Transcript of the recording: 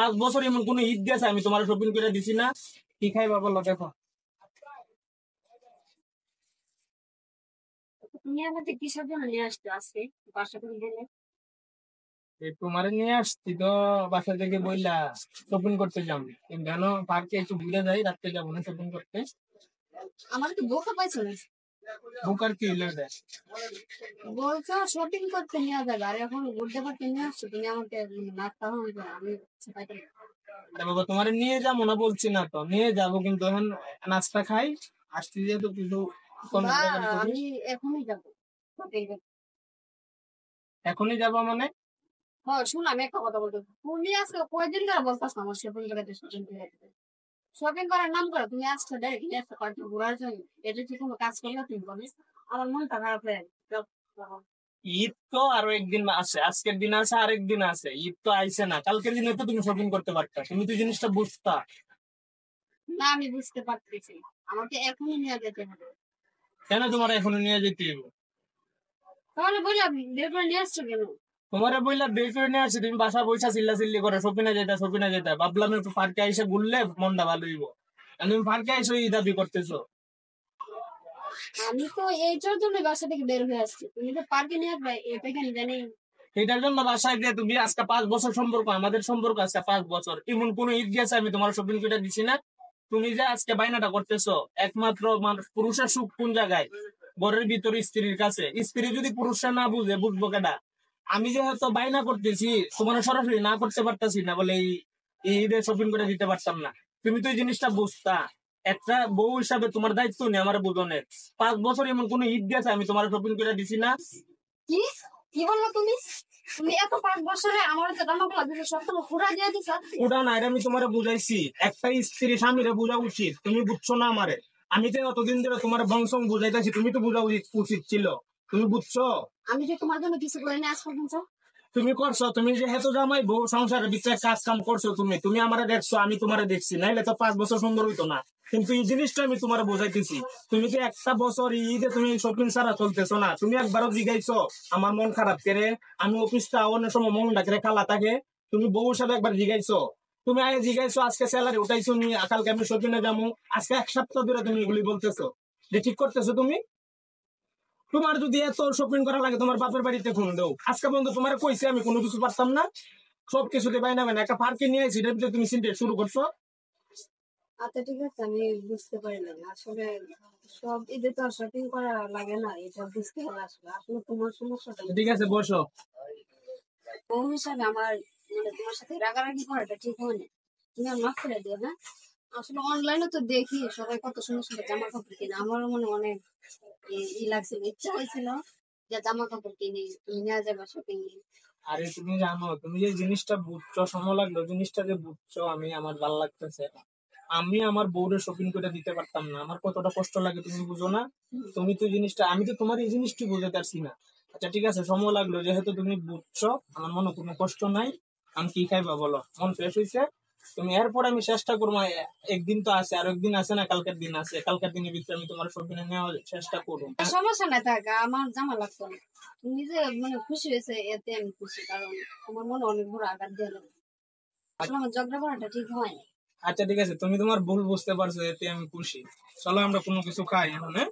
5 বছর এমন কোন ঈদ গেছে আমি তোমার শপিং করে দিছি না? কি খাইবা বলো দেখো। তুমি আমাকে কিসের জন্য নিয়ে আসতে আজকে বাসা করে গেলে? তোমারে নিয়ে আসছি তো বাসা থেকে বইলা শপিং করতে যাম, কিন্তু জানো পার্কে একটু ঘুরে যাই, রাত্রে যাবো না শপিং করতে। আমার কি বোকা পাইছো না? বুক আর কি হইলো এটা? বলছো শপিং করতে নিয়ে যাবে, আর এখন ঘুরতে পারতে নিয়ে আসছো তুমি আমাকে। নাস্তা হবে না, আমি পাইতে না। আরে বাবা তোমারে নিয়ে যাবো না বলছি না তো, নিয়ে যাবো কিন্তু এখন নাস্তা খাই, আসছি যেহেতু কিছু কম বা টাকার করি। আমি এখনই যাবো শপিং করতে। এখনই যাবো মানে? হ্যাঁ শুন, আমি একটা কথা বলতে, তুমি আজকে কয়দিন ধরে বলতেছো আমার শপিং করে শপিং করে শপিং করার নাম করো, তুমি আজকে ডাইরেক্ট নিয়ে আসতে পারছো ঘোরার জন্য। এটা কি কোনো কাজ করলে তুমি বলো? আমার মনটা খারাপ হয়ে গেছে। ঈদ তো আরো একদিন আছে, আজকের দিন আছে আরেক দিন আছে, ঈদ তো আইছে না, কালকের দিনে তো তুমি শপিং করতে পারতা, তুমি তো জিনিসটা বুঝতা। না আমি বুঝতে পারতেছি, আমাকে এখনই নিয়ে যেতে হবে। কেন তোমার এখনো নিয়ে যেতে হইব? তাহলে বলি আপনি বের করে নিয়ে আসছো কেন? তোমারে বইলা বের করে নিয়ে আসছি, তুমি বাসা বইসা চিল্লা চিল্লি করে শপিনে যেতে শপিনে যেতে, ভাবলাম একটু পার্কে এসে ঘুরলে মনটা ভালো হইব, আর তুমি পার্কে এসে এই দাবি করতেছো। আমি তো এইটার জন্য বাসা থেকে বের হয়ে আসছি, তুমি তো পার্কে নিয়ে আসবে এটা কেন জানি। এটার জন্য বাসায় দিয়ে তুমি আজকে 5 বছর সম্পর্ক, আমাদের সম্পর্ক আজকে 5 বছর, এমন কোন ঈদ গেছে আমি তোমার শপিং করে দিছি না? তুমি যে আজকে বাইনাটা করতেছো, একমাত্র মানুষ পুরুষের সুখ কোন জায়গায়? ঘরের ভিতরে স্ত্রীর কাছে। স্ত্রী যদি পুরুষরা না বুঝে, বুঝবো কেডা? আমি যে হয়তো বাইনা করতেছি, তোমার সরাসরি না করতে পারতাছি না বলে এই ঈদে শপিং করে দিতে পারতাম না। তুমি তো এই জিনিসটা বুঝতা। একটা বউ হিসাবে তোমার দায়িত্ব নেই আমার বুঝনের। 5 বছর এমন কোন ঈদ গেছে আমি তোমার শপিং করে দিছি না? কি কি বললো তুমি? তুমি এত 5 বছরে আমার যে জামাগুলো দিছো সব তো পুরা দিয়ে দিছো। ওটা না, এটা আমি তোমারে বুঝাইছি, একটা স্ত্রী স্বামীরে বোঝা উচিত, তুমি বুঝছো না আমারে। আমি তো অতদিন ধরে তোমার বংশ বুঝাইতেছি, তুমি তো বোঝা উচিত ছিল, তুমি বুঝছো? আমি যে তোমার জন্য কিছু করে নিয়ে আসবো বলছো। তুমি করছো, তুমি যে হেতু জামাই বউ সংসারের ভিতরে কাজ কাম করছো, তুমি আমারে দেখছো, আমি তোমারে দেখছি, নাইলে তো 5 বছর সুন্দর হইতো না। কিন্তু এই জিনিসটা আমি তোমারে বোঝাইতেছি, তুমি কি একটা বছর ঈদে তুমি শপিং ছাড়া চলতেছো না? তুমি একবারও জিগাইছো আমার মন খারাপ করে? আমি অফিসটা অনেক সময় মন ডাকে খালা থাকে, তুমি বউ হিসাবে একবার জিগাইছো? তুমি আগে জিগাইছো আজকে স্যালারি উঠাইছো নি, কালকে আমি শপিং এ যাবো? আজকে 1 সপ্তাহ ধরে তুমি এগুলি বলতেছো যে ঠিক করতেছো তুমি। তোমার যদি এত শপিং করা লাগে তোমার বাপের বাড়িতে ফোন দাও, আজকে পর্যন্ত তোমার কইছে আমি কোনো কিছু পারতাম না? সবকিছুতে বাইনা বাইনা একটা পার্কে নিয়ে আসি, এটার ভিতরে তুমি চিন্তা শুরু করছো। আচ্ছা ঠিক আছে, আমি বুঝতে পারলাম আসলে সব ঈদে তো শপিং করা লাগে না, এটা বুঝতে হবে। আসলে আসলে তোমার সমস্যাটা ঠিক আছে বসো। বউ হিসাবে আমার মানে তোমার সাথে রাগারাগি করাটা ঠিক হয়নি। তুমি আর মাফ করে দিও না। আসলে অনলাইনে তো দেখি সবাই কত সুন্দর সুন্দর জামা কাপড় কিনে, আমারও মনে অনেক ই লাগছিল, ইচ্ছা হয়েছিল যে জামা কাপড় কিনি, তুমি নিয়ে যাবে শপিং এ। আরে তুমি জানো, তুমি যে জিনিসটা বুঝছো, সময় লাগলো জিনিসটা যে বুঝছো, আমি আমার ভালো লাগতেছে। আমি আমার বউরে শপিং করে দিতে পারতাম না, আমার কতটা কষ্ট লাগে তুমি বুঝো না? তুমি তো জিনিসটা, আমি তো তোমার এই জিনিসটি বুঝতে পারছি না। আচ্ছা ঠিক আছে, সময় লাগলো যেহেতু তুমি বুঝছো, আমার মনে কোনো কষ্ট নাই। আমি কি খাইবা বলো, মন ফ্রেশ হয়েছে? তুমি এরপর আমি চেষ্টা করবো, একদিন তো আছে আর একদিন আছে না, কালকের দিন আছে, কালকের দিনের ভিতরে আমি তোমার শপিং এ নেওয়ার চেষ্টা করবো। সমস্যা নাই থাক, আমার জামা লাগতো না। তুমি যে মানে খুশি হয়েছে এতে আমি খুশি, কারণ আমার মনে অনেক বড় আঘাত দিয়ে গেলো। আসলে আমার ঝগড়া করাটা ঠিক হয়। আচ্ছা ঠিক আছে, তুমি তোমার ভুল বুঝতে পারছো, এতে আমি খুশি। চলো আমরা কোনো কিছু খাই এখন, হ্যাঁ?